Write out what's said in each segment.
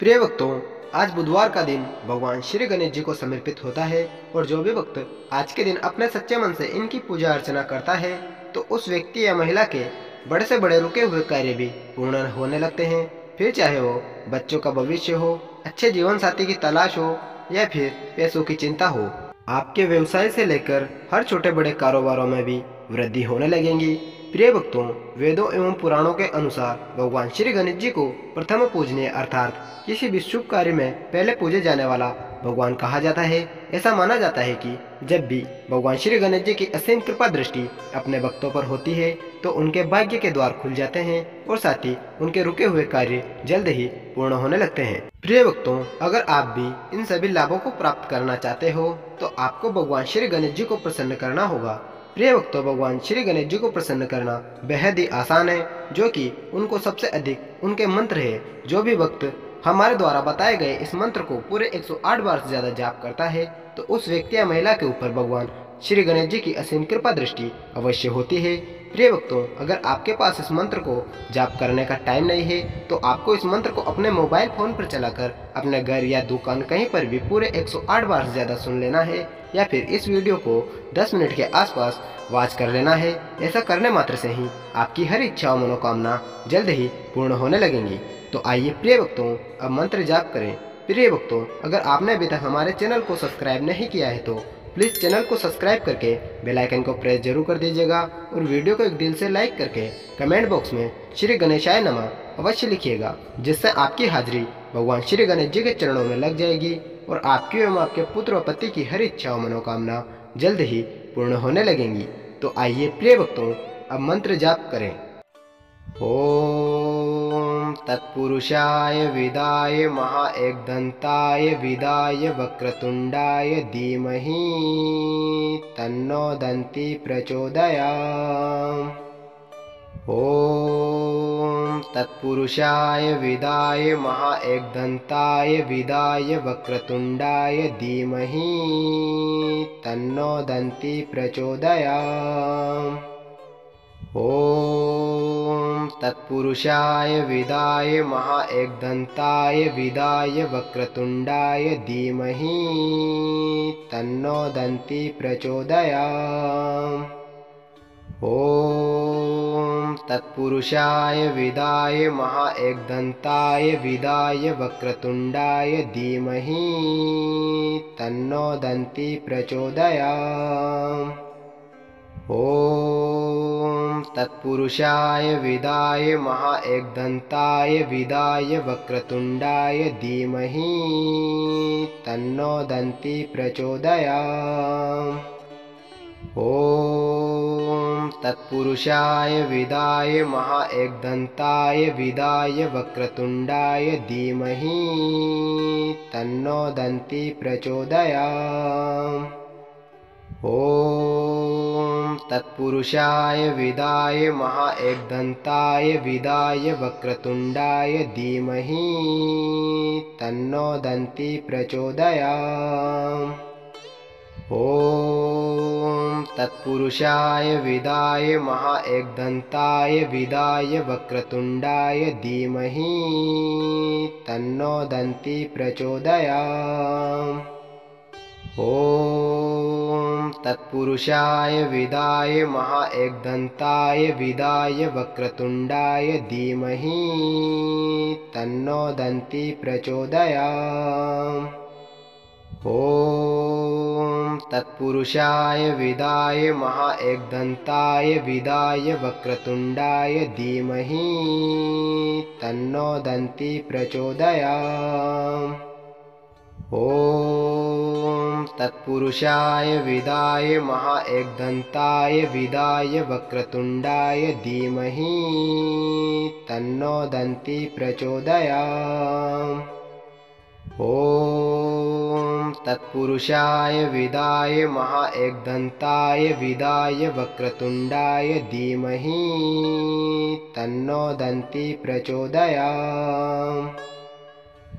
प्रिय भक्तों, आज बुधवार का दिन भगवान श्री गणेश जी को समर्पित होता है और जो भी भक्त आज के दिन अपने सच्चे मन से इनकी पूजा अर्चना करता है तो उस व्यक्ति या महिला के बड़े से बड़े रुके हुए कार्य भी पूर्ण होने लगते हैं। फिर चाहे वो बच्चों का भविष्य हो, अच्छे जीवन साथी की तलाश हो या फिर पैसों की चिंता हो, आपके व्यवसाय से लेकर हर छोटे बड़े कारोबारों में भी वृद्धि होने लगेंगी। प्रिय भक्तों, वेदों एवं पुराणों के अनुसार भगवान श्री गणेश जी को प्रथम पूजनीय अर्थात किसी भी शुभ कार्य में पहले पूजे जाने वाला भगवान कहा जाता है। ऐसा माना जाता है कि जब भी भगवान श्री गणेश जी की असीम कृपा दृष्टि अपने भक्तों पर होती है तो उनके भाग्य के द्वार खुल जाते हैं और साथ ही उनके रुके हुए कार्य जल्द ही पूर्ण होने लगते हैं। प्रिय भक्तों, अगर आप भी इन सभी लाभों को प्राप्त करना चाहते हो तो आपको भगवान श्री गणेश जी को प्रसन्न करना होगा। प्रिय भक्तों, भगवान श्री गणेश जी को प्रसन्न करना बेहद ही आसान है, जो कि उनको सबसे अधिक उनके मंत्र है। जो भी भक्त हमारे द्वारा बताए गए इस मंत्र को पूरे 108 बार से ज्यादा जाप करता है तो उस व्यक्ति या महिला के ऊपर भगवान श्री गणेश जी की असीम कृपा दृष्टि अवश्य होती है। प्रिय भक्तों, अगर आपके पास इस मंत्र को जाप करने का टाइम नहीं है तो आपको इस मंत्र को अपने मोबाइल फोन पर चलाकर अपने घर या दुकान कहीं पर भी पूरे 108 बार से ज्यादा सुन लेना है या फिर इस वीडियो को 10 मिनट के आसपास वॉच कर लेना है। ऐसा करने मात्र से ही आपकी हर इच्छा और मनोकामना जल्द ही पूर्ण होने लगेंगी। तो आइए प्रिय भक्तों, अब मंत्र जाप करें। प्रिय भक्तों, अगर आपने अभी तक हमारे चैनल को सब्सक्राइब नहीं किया है तो प्लीज़ चैनल को सब्सक्राइब करके बेल आइकन को प्रेस जरूर कर दीजिएगा और वीडियो को एक दिल से लाइक करके कमेंट बॉक्स में श्री गणेशाय नमः अवश्य लिखिएगा, जिससे आपकी हाजिरी भगवान श्री गणेश जी के चरणों में लग जाएगी और आपकी एवं आपके पुत्र और पति की हर इच्छा और मनोकामना जल्द ही पूर्ण होने लगेंगी। तो आइए प्रिय भक्तों, अब मंत्र जाप करें। ओम तत्पुरुषाय विदाय महा एकदंताय विदाय वक्रतुंडाय धीमहि तन्नो दन्ति प्रचोदयात्। ओम तत्पुरुषाय विदाय महा एकदंताय विदाय वक्रतुंडाय धीमहि तन्नो दन्ति प्रचोदयात्। ओम तत्पुरुषाय विदाय महा एकदंताय विदाय वक्रतुंडाय धीमहि तन्नो दन्ति प्रचोदयात्। ओम तत्पुरुषाय विदाय महा एकदंताय विदाय वक्रतुंडाय धीमहि तन्नो दन्ति प्रचोदयात्। ओम तत्पुरुषाय विदाय महा एकदंताय विदाय वक्रतुंडाय धीमहि तन्नो दन्ति प्रचोदयात्। ओम तत्पुरुषाय विदाय महा एकदंताय विदाय वक्रतुंडाय धीमहि तन्नो दन्ति प्रचोदयात्। ओम तत्पुरुषाय विदाय महा एकदंताय विदाय वक्रतुंडाय धीमहि तन्नो दन्ति प्रचोदयात्। ओम तत्पुरुषाय विदाय महा एकदंताय विदाय वक्रतुंडाय धीमहि तन्नो दन्ति प्रचोदयात्। ओम तत्पुरुषाय विदाय महा एकदंताय विदाय वक्रतुंडाय धीमहि तन्नो दन्ति प्रचोदयात्। ओम तत्पुरुषाय विदाय महा एकदंताय विदाय वक्रतुंडाय धीमहि तन्नो दन्ति प्रचोदयात्। ओम तत्पुरुषाय विदाय महा एकदंताय विदाय वक्रतुंडाय धीमहि तन्नो दन्ति प्रचोदयात्। ओम तत्पुरुषाय विदाय महा एकदंताय विदाय वक्रतुंडाय धीमहि तन्नो दन्ति प्रचोदयात्।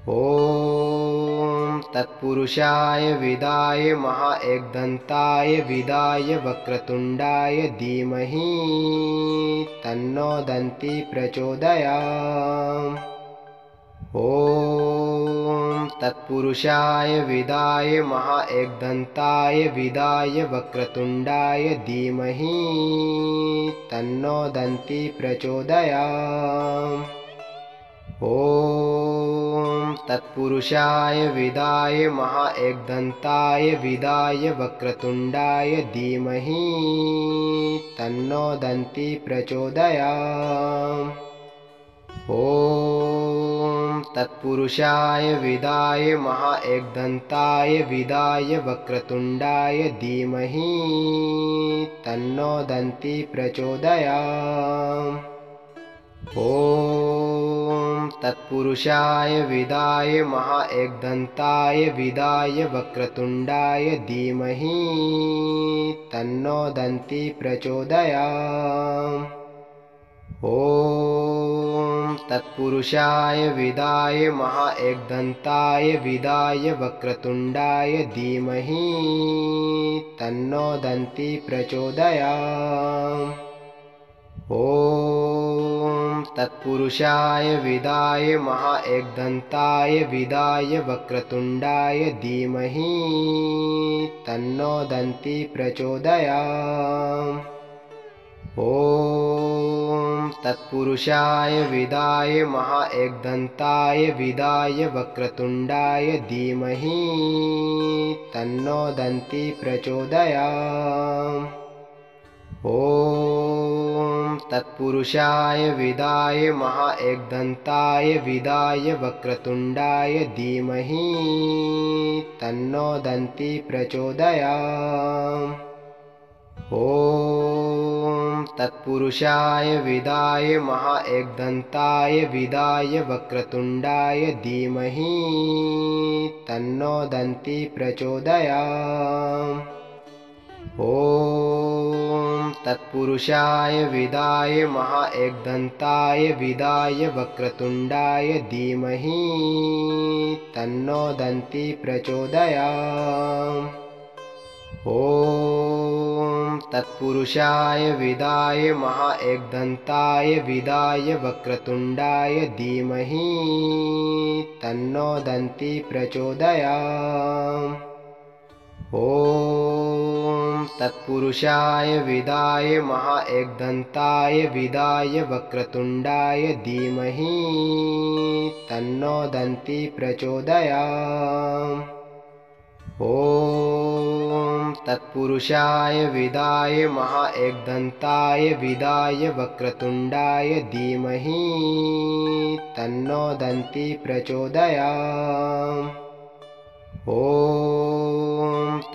ओम तत्पुरुषाय विदाय महा एकदंताय विदाय वक्रतुंडाय धीमहि तन्नो दन्ति प्रचोदयात्। ओम तत्पुरुषाय विदाय महाएकदन्ताय विदाय वक्रतुण्डाय धीमहि तन्नो दन्ती प्रचोदयात्। ॐ तत्पुरुषाय विदाय महाएकदन्ताय विदाय वक्रतुण्डाय धीमहि तन्नो दन्ती प्रचोदयात्। ॐ तत्पुरुषाय विदाय महाएकदन्ताय विदाय वक्रतुण्डाय धीमहि तन्नो दन्ती प्रचोदयात्। ॐ तत्पुरुषाय विदाय महाएकदन्ताय विदाय वक्रतुण्डाय धीमहि तन्नो दन्ती प्रचोदयात्। ॐ तत्पुरुषाय विदाय महाएकदन्ताय विदाय वक्रतुण्डाय धीमहि तन्नो दन्ती प्रचोदयात्। ॐ तत्पुरुषाय विदाय महाएकदन्ताय विदाय वक्रतुण्डाय धीमहि तन्नो दन्ती प्रचोदयात्। ॐ तत्पुरुषाय विदाय महाएकदन्ताय विदाय वक्रतुण्डाय धीमहि तन्नो दन्ती प्रचोदयात्। ॐ तत्पुरुषाय विदाय महाएकदन्ताय विदाय वक्रतुण्डाय धीमहि तन्नो दन्ती प्रचोदयात्। ॐ तत्पुरुषाय विदाय महाएकदन्ताय विदाय वक्रतुण्डाय धीमहि तन्नो दन्ती प्रचोदयात्। ॐ तत्पुरुषाय विदाय महाएकदन्ताय विदाय वक्रतुण्डाय धीमहि तन्नो दन्ती प्रचोदयात्। ॐ तत्पुरुषाय विदाय महाएकदन्ताय विदाय वक्रतुण्डाय धीमहि तन्नो दन्ती प्रचोदयात्। ॐ तत्पुरुषाय विदाय महाएकदन्ताय विदाय वक्रतुण्डाय धीमहि तन्नो दन्ती प्रचोदयात्। ॐ तत्पुरुषाय विदाय महाएकदन्ताय विदाय वक्रतुण्डाय धीमहि तन्नो दन्ती प्रचोदयात्। ॐ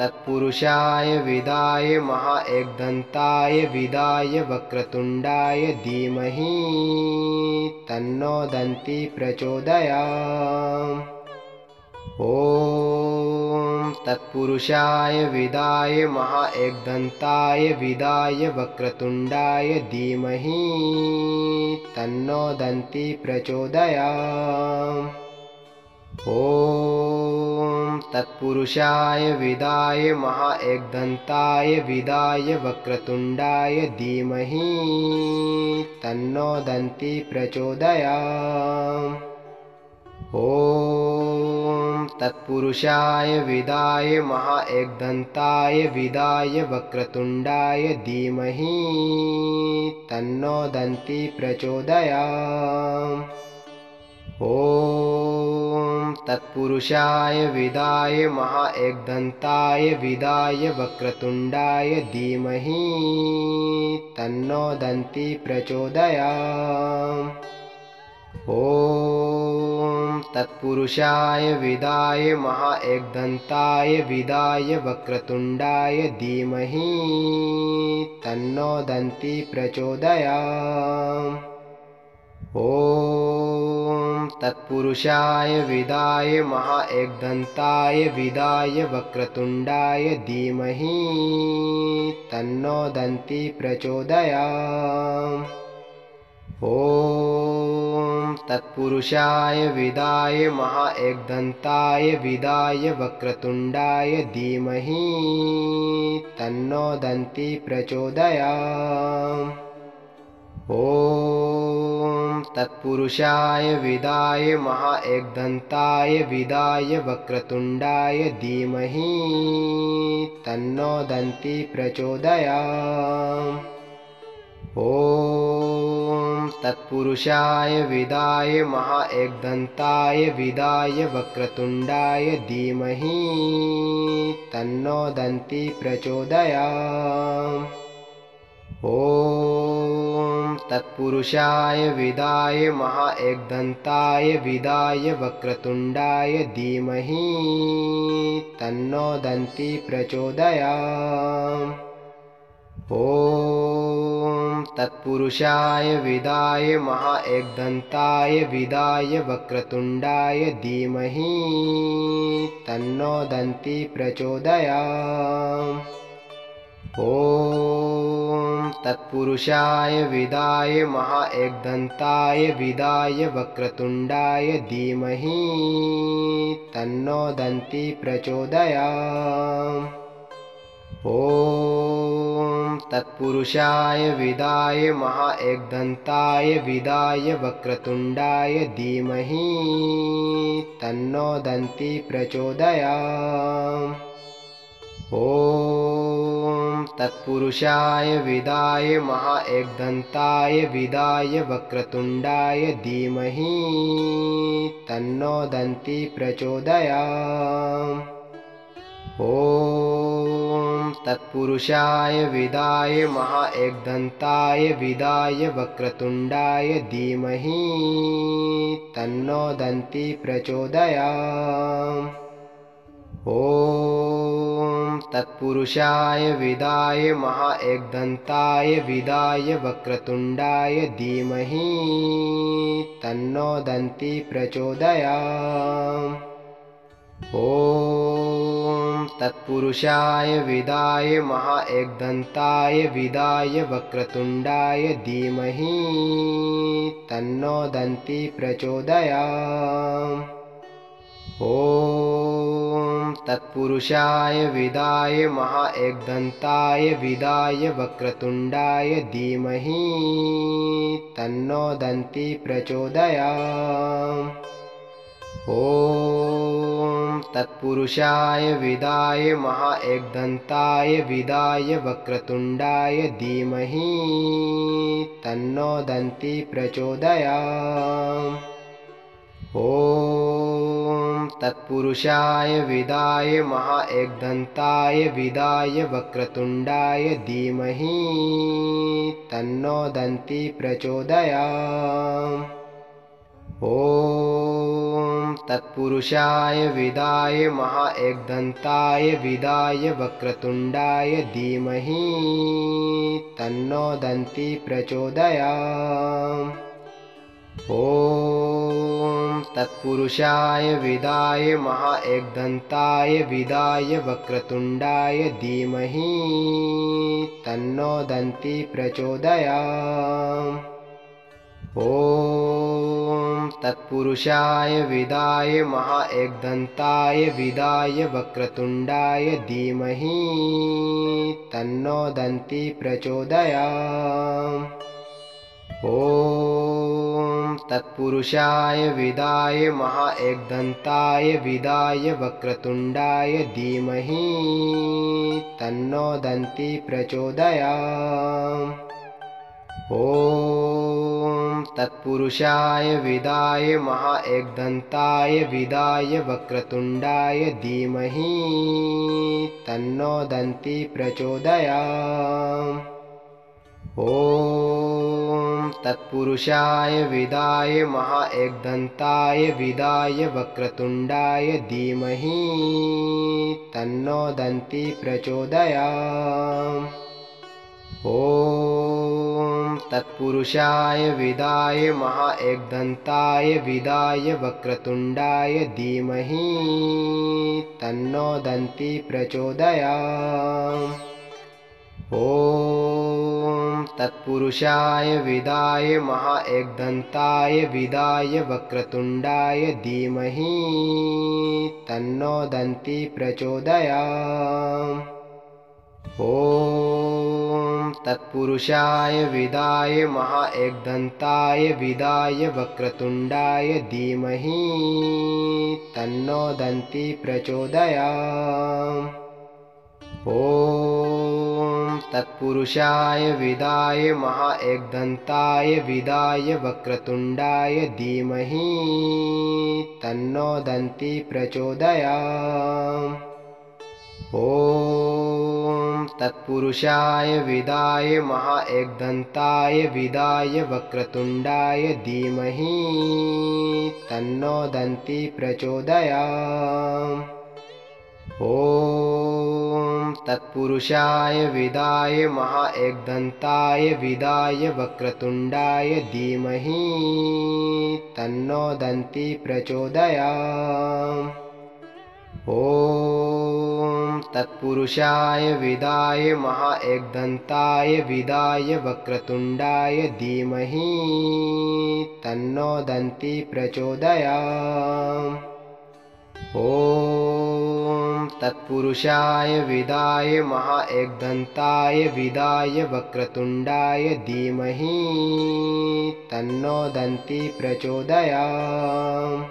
तत्पुरुषाय विदाय महाएकदन्ताय विदाय वक्रतुण्डाय धीमहि तन्नो दन्ती प्रचोदयात्। ॐ तत्पुरुषाय विदाय महाएकदन्ताय विदाय वक्रतुण्डाय धीमहि तन्नो दन्ती प्रचोदयात्। ॐ तत्पुरुषाय विदाय महाएकदन्ताय विदाय वक्रतुण्डाय धीमहि तन्नो दन्ती प्रचोदयात्। ॐ तत्पुरुषाय विदाय महाएकदन्ताय विदाय वक्रतुण्डाय धीमहि तन्नो दन्ती प्रचोदयात्। ॐ तत्पुरुषाय विदाय महाएकदन्ताय विदाय वक्रतुण्डाय धीमहि तन्नो दन्ती प्रचोदयात्। ॐ तत्पुरुषाय विदाय महाएकदन्ताय विदाय वक्रतुण्डाय धीमहि तन्नो दन्ती प्रचोदयात्। ॐ तत्पुरुषाय विदाय महाएकदन्ताय विदाय वक्रतुण्डाय धीमहि तन्नो दन्ती प्रचोदयात्। ॐ तत्पुरुषाय विदाय महाएकदन्ताय विदाय वक्रतुण्डाय धीमहि तन्नो दन्ती प्रचोदयात्। ॐ तत्पुरुषाय विदाय महाएकदन्ताय विदाय वक्रतुण्डाय धीमहि तन्नो दन्ती प्रचोदयात्। ॐ तत्पुरुषाय विदाय महाएकदन्ताय विदाय वक्रतुण्डाय धीमहि तन्नो दन्ती प्रचोदयात्। ॐ तत्पुरुषाय विदाय महाएकदन्ताय विदाय वक्रतुण्डाय धीमहि तन्नो दन्ती प्रचोदयात्। ॐ तत्पुरुषाय विदाय महाएकदन्ताय विदाय वक्रतुण्डाय धीमहि तन्नो दन्ती प्रचोदयात्। ॐ तत्पुरुषाय विदाय महाएकदन्ताय विदाय वक्रतुण्डाय धीमहि तन्नो दन्ती प्रचोदयात्। ॐ तत्पुरुषाय विदाय महाएकदन्ताय विदाय वक्रतुण्डाय धीमहि तन्नो दन्ती प्रचोदयात्। ॐ तत्पुरुषाय विदाय महाएकदन्ताय विदाय वक्रतुण्डाय धीमहि तन्नो दन्ती प्रचोदयात्। ॐ तत्पुरुषाय विदाय महाएकदन्ताय विदाय वक्रतुण्डाय धीमहि तन्नो दन्ती प्रचोदयात्। ॐ तत्पुरुषाय विदाय महाएकदन्ताय विदाय वक्रतुण्डाय धीमहि तन्नो दन्ती प्रचोदयात्। ॐ तत्पुरुषाय विदाय महाएकदन्ताय विदाय वक्रतुण्डाय धीमहि तन्नो दन्ती प्रचोदयात्। ॐ तत्पुरुषाय विदाय महाएकदन्ताय विदाय वक्रतुण्डाय धीमहि तन्नो दन्ती प्रचोदयात्। ॐ तत्पुरुषाय विदाय महाएकदन्ताय विदाय वक्रतुण्डाय धीमहि तन्नो दन्ती प्रचोदयात्। ॐ तत्पुरुषाय विदाय महाएकदन्ताय विदाय वक्रतुण्डाय धीमहि तन्नो दन्ती प्रचोदयात्। ॐ तत्पुरुषाय विदाय महाएकदन्ताय विदाय वक्रतुण्डाय धीमहि तन्नो दन्ती प्रचोदयात्। ॐ तत्पुरुषाय विदाय महाएकदन्ताय विदाय वक्रतुण्डाय धीमहि तन्नो दन्ती प्रचोदयात्। ॐ तत्पुरुषाय विदाय महाएकदन्ताय विदाय वक्रतुण्डाय धीमहि तन्नो दन्ती प्रचोदयात्। ॐ तत्पुरुषाय विदाय महाएकदन्ताय विदाय वक्रतुण्डाय धीमहि तन्नो दन्ती प्रचोदयात्। ॐ तत्पुरुषाय विदाय महाएकदन्ताय विदाय वक्रतुण्डाय धीमहि तन्नो दन्ती प्रचोदयात्। ॐ तत्पुरुषाय विदाय महाएकदन्ताय विदाय वक्रतुण्डाय धीमहि तन्नो दन्ती प्रचोदयात्। ॐ तत्पुरुषाय विदाय महाएकदन्ताय विदाय वक्रतुण्डाय धीमहि तन्नो दन्ती प्रचोदयात्। ॐ तत्पुरुषाय विदाय महाएकदन्ताय विदाय वक्रतुण्डाय धीमहि तन्नो दन्ती प्रचोदयात्। ॐ तत्पुरुषाय विदाय महाएकदन्ताय विदाय वक्रतुण्डाय धीमहि तन्नो दन्ती प्रचोदयात्। ॐ तत्पुरुषाय विदाय महाएकदन्ताय विदाय वक्रतुण्डाय धीमहि तन्नो दन्ती प्रचोदयात्। ॐ तत्पुरुषाय विदाय महाएकदन्ताय विदाय वक्रतुण्डाय धीमहि तन्नो दन्ती प्रचोदयात्। ॐ तत्पुरुषाय विदाय महाएकदन्ताय विदाय वक्रतुण्डाय धीमहि तन्नो दन्ती प्रचोदयात्। ॐ तत्पुरुषाय विदाय महाएकदन्ताय विदाय वक्रतुण्डाय धीमहि तन्नो दन्ती प्रचोदयात्। ॐ तत्पुरुषाय विदाय महाएकदन्ताय विदाय वक्रतुण्डाय धीमहि तन्नो दन्ती प्रचोदयात्।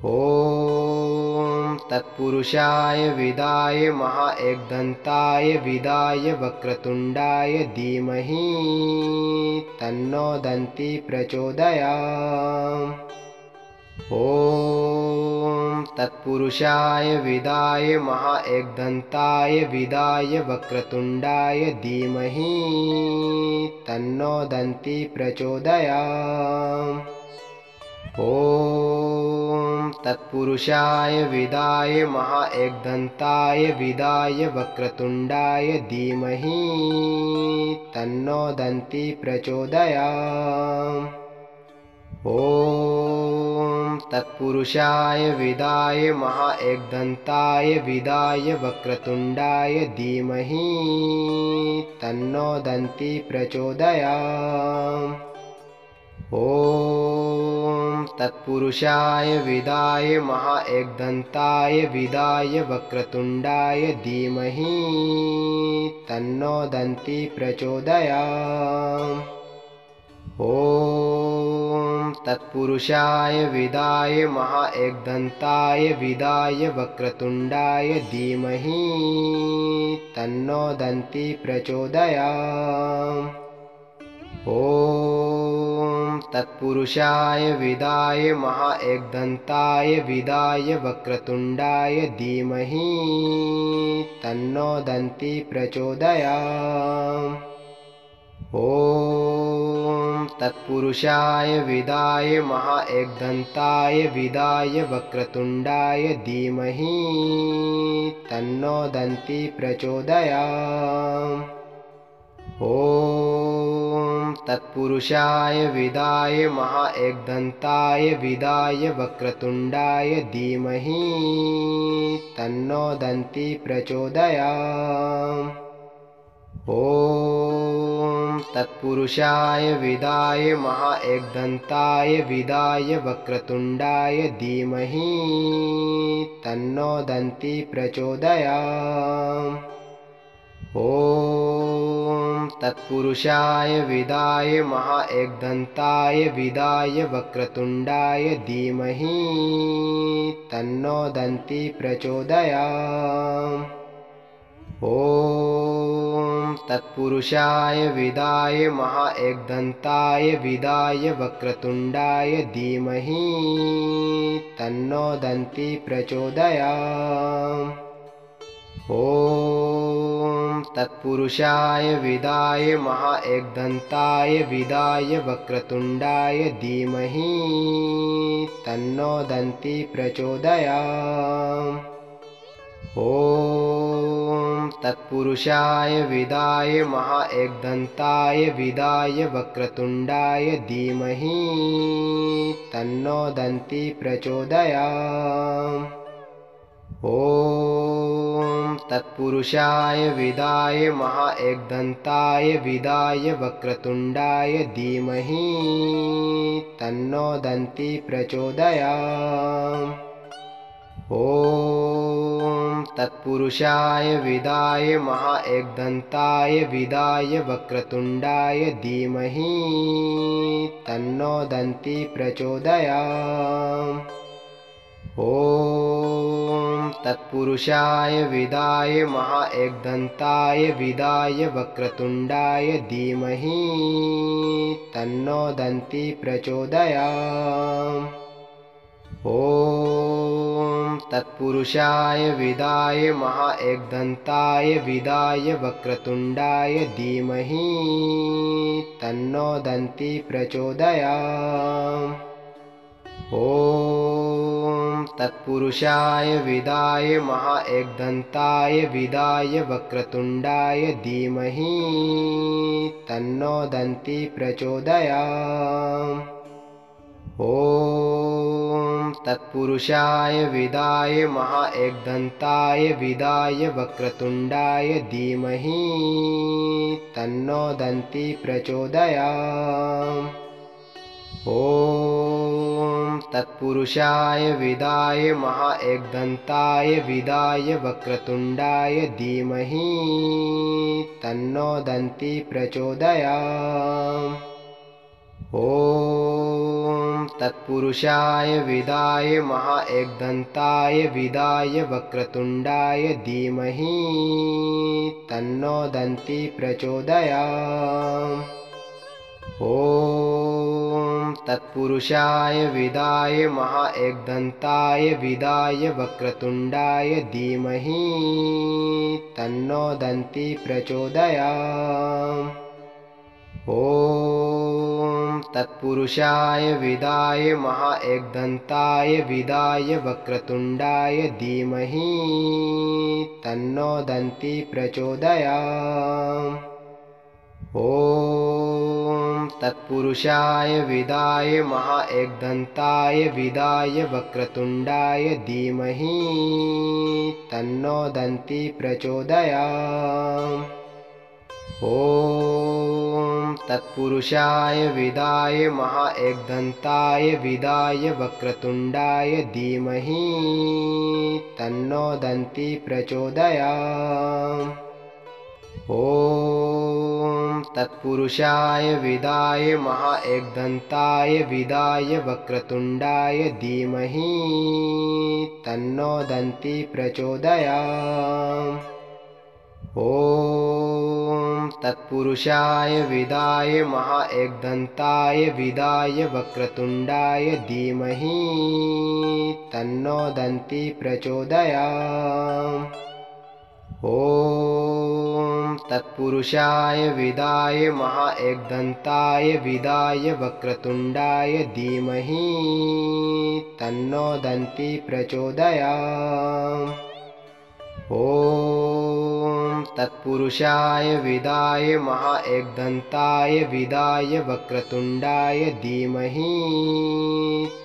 ॐ तत्पुरुषाय विदाय महाएकदन्ताय विदाय वक्रतुण्डाय धीमहि तन्नो दन्ती प्रचोदयात्। ॐ तत्पुरुषाय विदाय महाएकदन्ताय विदाय वक्रतुण्डाय धीमहि तन्नो दन्ती प्रचोदयात्। ॐ तत्पुरुषाय विदाय महाएकदन्ताय विदाय वक्रतुण्डाय धीमहि तन्नो दन्ती प्रचोदयात्। ॐ तत्पुरुषाय विदाय महाएकदन्ताय विदाय वक्रतुण्डाय धीमहि तन्नो दन्ती प्रचोदयात्। ॐ तत्पुरुषाय विदाय महाएकदन्ताय विदाय वक्रतुण्डाय धीमहि तन्नो दन्ती प्रचोदयात्। ॐ तत्पुरुषाय विदाय महाएकदन्ताय विदाय वक्रतुण्डाय धीमहि तन्नो दन्ती प्रचोदयात्। ॐ तत्पुरुषाय विदाय महाएकदन्ताय विदाय वक्रतुण्डाय धीमहि तन्नो दन्ती प्रचोदयात्। ॐ तत्पुरुषाय विदाय महाएकदन्ताय विदाय वक्रतुण्डाय धीमहि तन्नो दन्ती प्रचोदयात्। ॐ तत्पुरुषाय विदाय महाएकदन्ताय विदाय वक्रतुण्डाय धीमहि तन्नो दन्ती प्रचोदयात्। ॐ तत्पुरुषाय विदाय महाएकदन्ताय विदाय वक्रतुण्डाय धीमहि तन्नो दन्ती प्रचोदयात्। ॐ तत्पुरुषाय विदाय महाएकदन्ताय विदाय वक्रतुण्डाय धीमहि तन्नो दन्ती प्रचोदयात्। ॐ तत्पुरुषाय विदाय महाएकदन्ताय विदाय वक्रतुण्डाय धीमहि तन्नो दन्ती प्रचोदयात्। ॐ तत्पुरुषाय विदाय महाएकदन्ताय विदाय वक्रतुण्डाय धीमहि तन्नो दन्ती प्रचोदयात्। ॐ तत्पुरुषाय विदाय महाएकदन्ताय विदाय वक्रतुण्डाय धीमहि तन्नो दन्ती प्रचोदयात्। ॐ तत्पुरुषाय विदाय महाएकदन्ताय विदाय वक्रतुण्डाय धीमहि तन्नो दन्ती प्रचोदयात्। ॐ तत्पुरुषाय विदाय महाएकदन्ताय विदाय वक्रतुण्डाय धीमहि तन्नो दन्ती प्रचोदयात्। ॐ तत्पुरुषाय विदाय महाएकदन्ताय विदाय वक्रतुण्डाय धीमहि तन्नो दन्ती प्रचोदयात्। ॐ तत्पुरुषाय विदाय महाएकदन्ताय विदाय वक्रतुण्डाय धीमहि तन्नो दन्ती प्रचोदयात्। ॐ तत्पुरुषाय विदाय महाएकदन्ताय विदाय वक्रतुण्डाय धीमहि तन्नो दन्ती प्रचोदयात्। ॐ तत्पुरुषाय विदाय महाएकदन्ताय विदाय वक्रतुण्डाय धीमहि तन्नो दन्ती प्रचोदयात्। ॐ तत्पुरुषाय विदाय महाएकदन्ताय विदाय वक्रतुण्डाय धीमहि तन्नो दन्ती प्रचोदयात्। ॐ तत्पुरुषाय विदाय महाएकदन्ताय विदाय वक्रतुण्डाय धीमहि तन्नो दन्ती प्रचोदयात्। ॐ तत्पुरुषाय विदाय महाएकदन्ताय विदाय वक्रतुण्डाय धीमहि तन्नो दन्ती प्रचोदयात्। ॐ तत्पुरुषाय विदाय महाएकदन्ताय विदाय वक्रतुण्डाय धीमहि तन्नो दन्ती प्रचोदयात्। ॐ तत्पुरुषाय विदाय महाएकदन्ताय विदाय वक्रतुण्डाय धीमहि तन्नो दन्ती प्रचोदयात्। ॐ तत्पुरुषाय विदाय महाएकदन्ताय विदाय वक्रतुण्डाय धीमहि तन्नो दन्ती प्रचोदयात्। ॐ तत्पुरुषाय विदाय महाएकदन्ताय विदाय वक्रतुण्डाय धीमहि तन्नो दन्ती प्रचोदयात्। ॐ तत्पुरुषाय विदाय महाएकदन्ताय विदाय वक्रतुण्डाय धीमहि तन्नो दन्ती प्रचोदयात्। ॐ तत्पुरुषाय विदाय महाएकदन्ताय विदाय वक्रतुण्डाय धीमहि तन्नो दन्ती प्रचोदयात्। ॐ तत्पुरुषाय विदाय महाएकदन्ताय विदाय वक्रतुण्डाय धीमहि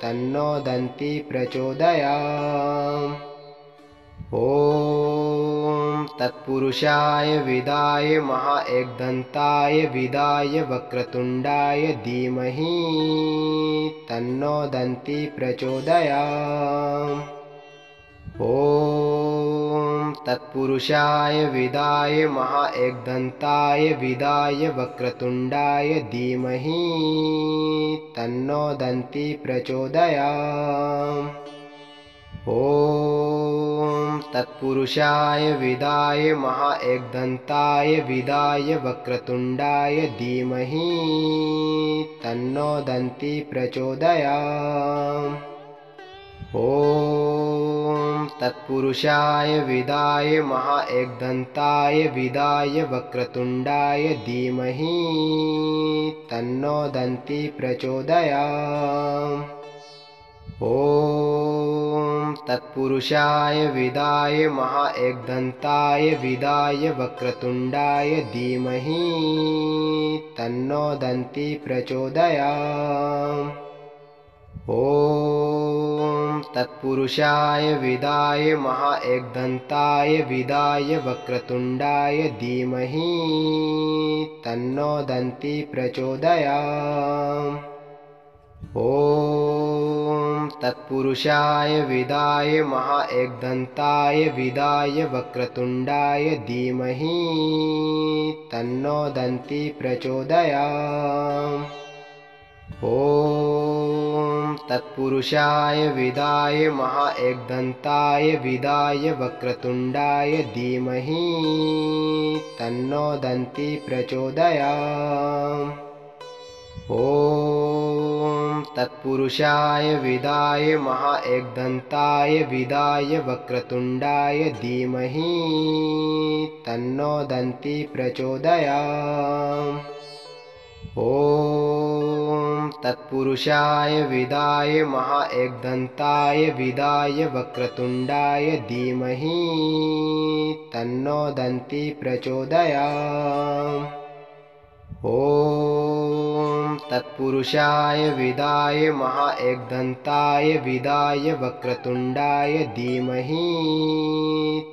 तन्नो दन्ती प्रचोदयात्। ॐ तत्पुरुषाय विदाय महाएकदन्ताय विदाय वक्रतुण्डाय धीमहि तन्नो दन्ती प्रचोदयात्। ॐ तत्पुरुषाय विदाय महाएकदन्ताय विदाय वक्रतुण्डाय धीमहि तन्नो दन्ती प्रचोदयात्। ॐ तत्पुरुषाय विदाय महाएकदन्ताय विदाय वक्रतुण्डाय धीमहि तन्नो दन्ती प्रचोदयात्। ॐ तत्पुरुषाय विदाय महाएकदन्ताय विदाय वक्रतुण्डाय धीमहि तन्नो दन्ती प्रचोदयात्। ॐ तत्पुरुषाय विदाय महाएकदन्ताय विदाय वक्रतुण्डाय धीमहि तन्नो दन्ती प्रचोदयात्। ॐ तत्पुरुषाय विदाय महाएकदन्ताय विदाय वक्रतुण्डाय धीमहि तन्नो दन्ती प्रचोदयात्। ॐ तत्पुरुषाय विदाय महाएकदन्ताय विदाय वक्रतुण्डाय धीमहि तन्नो दन्ती प्रचोदयात्। ॐ तत्पुरुषाय विदाय महाएकदन्ताय विदाय वक्रतुण्डाय धीमहि तन्नो दन्ती प्रचोदयात्। ॐ तत्पुरुषाय विदाय महाएकदन्ताय विदाय वक्रतुण्डाय धीमहि तन्नो दन्ती प्रचोदयात्। ॐ तत्पुरुषाय विदाय महाएकदन्ताय विदाय वक्रतुण्डाय धीमहि तन्नो दन्ती प्रचोदयात्। ॐ तत्पुरुषाय विदाय महाएकदन्ताय विदाय वक्रतुण्डाय धीमहि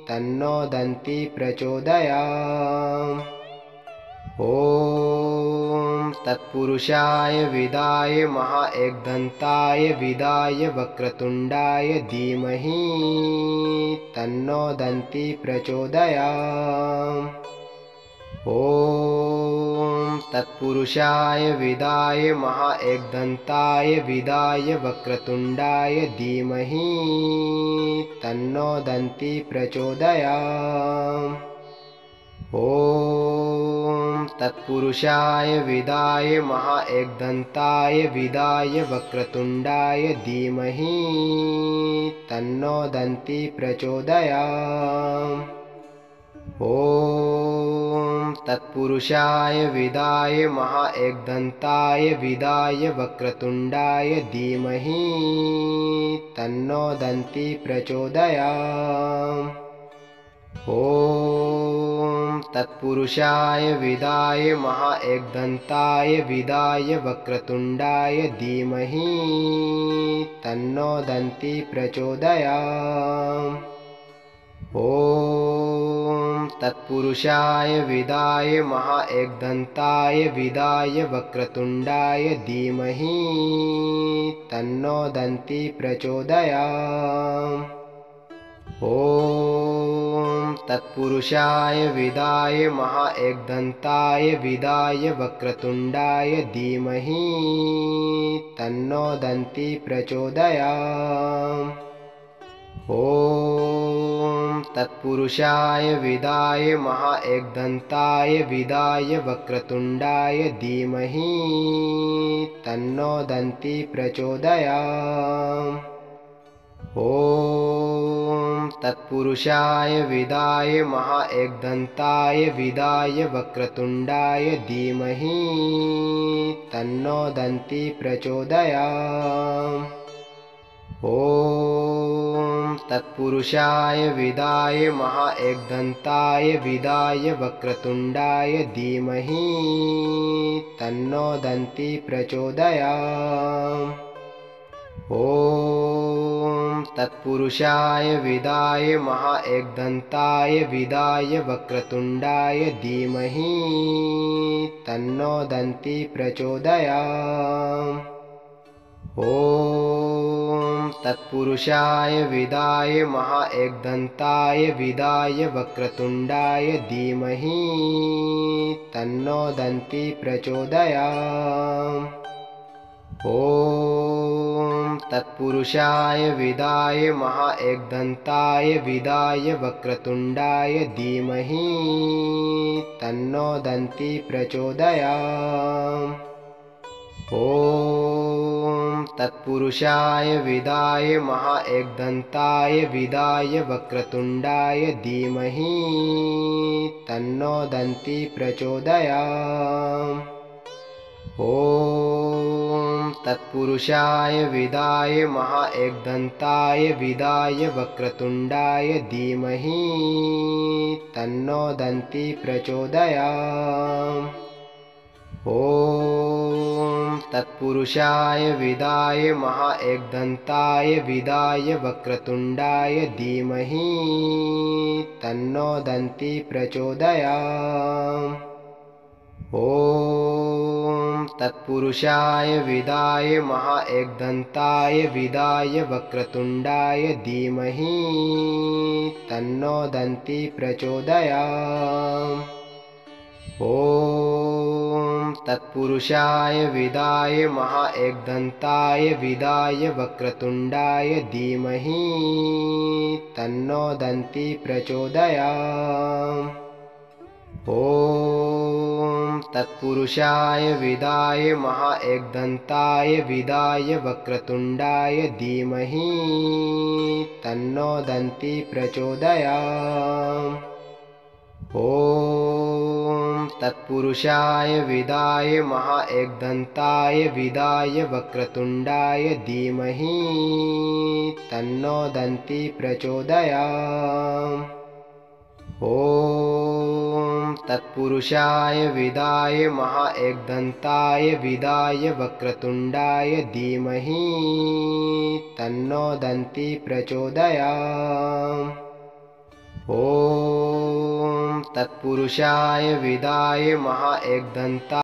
तन्नो दन्ती प्रचोदयात्। ॐ तत्पुरुषाय विदाय महाएकदन्ताय विदाय वक्रतुण्डाय धीमहि तन्नो दन्ती प्रचोदयात्। ॐ तत्पुरुषाय विदाय महाएकदन्ताय विदाय वक्रतुण्डाय धीमहि तन्नो दन्ती प्रचोदयात्। ॐ तत्पुरुषाय विदाय महाएकदन्ताय विदाय वक्रतुण्डाय धीमहि तन्नो दन्ती प्रचोदयात्। ॐ तत्पुरुषाय विदाय महाएकदन्ताय विदाय वक्रतुण्डाय धीमहि तन्नो दन्ती प्रचोदयात्। ॐ तत्पुरुषाय विदाय महाएकदन्ताय विदाय वक्रतुण्डाय धीमहि तन्नो दन्ती प्रचोदयात्। ॐ तत्पुरुषाय विदाय महाएकदन्ताय विदाय वक्रतुण्डाय धीमहि तन्नो दन्ती प्रचोदयात्। ॐ तत्पुरुषाय विदाय महाएकदन्ताय विदाय वक्रतुण्डाय धीमहि तन्नो दन्ती प्रचोदयात्। ॐ तत्पुरुषाय विदाय महाएकदन्ताय विदाय वक्रतुण्डाय धीमहि तन्नो दन्ती प्रचोदयात्। ॐ तत्पुरुषाय विदाय महाएकदन्ताय विदाय वक्रतुण्डाय धीमहि तन्नो दन्ती प्रचोदयात्। ॐ तत्पुरुषाय विदाय महाएकदन्ताय विदाय वक्रतुण्डाय धीमहि तन्नो दन्ती प्रचोदयात्। ॐ तत्पुरुषाय विदाय महाएकदन्ताय विदाय वक्रतुण्डाय धीमहि तन्नो दन्ती प्रचोदयात्। ॐ तत्पुरुषाय विदाय महाएकदन्ताय विदाय वक्रतुण्डाय धीमहि तन्नो दन्ती प्रचोदयात्। ॐ तत्पुरुषाय विदाय महाएकदन्ताय विदाय वक्रतुण्डाय धीमहि तन्नो दन्ती प्रचोदयात्। ॐ तत्पुरुषाय विदाय महाएकदन्ताय विदाय वक्रतुण्डाय धीमहि तन्नो दन्ती प्रचोदयात्। ॐ तत्पुरुषाय विदाय महाएकदन्ताय विदाय वक्रतुण्डाय धीमहि तन्नो दन्ती प्रचोदयात्। ॐ तत्पुरुषाय विदाय महाएकदन्ताय विदाय वक्रतुण्डाय धीमहि तन्नो दन्ती प्रचोदयात्। ॐ तत्पुरुषाय विदाय महाएकदन्ताय विदाय वक्रतुण्डाय धीमहि तन्नो दन्ती प्रचोदयात्। ॐ तत्पुरुषाय विदाय महाएकदन्ताय विदाय वक्रतुण्डाय धीमहि तन्नो दन्ती प्रचोदयात्। ॐ तत्पुरुषाय विदाय महाएकदन्ताय विदाय वक्रतुण्डाय धीमहि तन्नो दन्ती प्रचोदयात्। ॐ तत्पुरुषाय विदाय महाएकदन्ताय विदाय वक्रतुण्डाय धीमहि तन्नो दन्ती प्रचोदयात्। ॐ तत्पुरुषाय विदाय महाएकदन्ताय विदाय वक्रतुण्डाय धीमहि तन्नो दन्ती प्रचोदयात्। ॐ तत्पुरुषाय विदाय महाएकदन्ताय